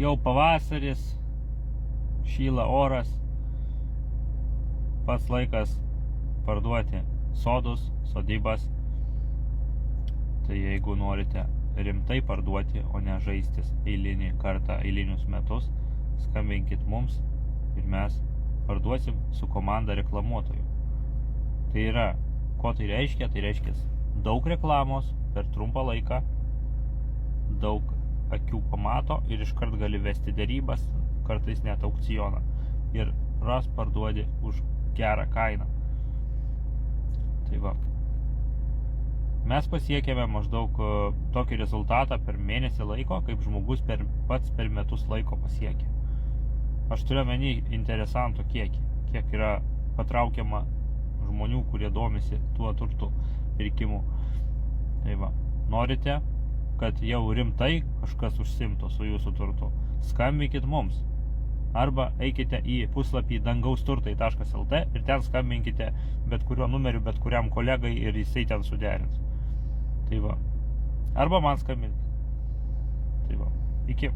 Jau pavasaris, šyla oras, pats laikas parduoti sodus, sodybas. Tai jeigu norite rimtai parduoti, o ne žaistis eilinį kartą, eilinius metus, skambinkit mums ir mes parduosim su komanda reklamuotojų. Tai yra, ko tai reiškia? Tai reiškia daug reklamos per trumpą laiką, daug akių pamato ir iškart gali vesti derybas, kartais net aukcioną. Ir ras parduodi už gerą kainą. Tai va. Mes pasiekėme maždaug tokį rezultatą per mėnesį laiko, kaip žmogus pats per metus laiko pasiekė. Aš turiu omeny interesantų kiekį, kiek yra patraukiama žmonių, kurie domisi tuo turtu pirkimu. Tai va, norite, kad jau rimtai kažkas užsimtų su jūsų turtu, skambinkit mums. Arba eikite į puslapį dangausturtai.lt ir ten skambinkite bet kuriuo numeriu, bet kuriam kolegai ir jisai ten suderins. Tai va. Arba man skambinkit. Tai va. Iki.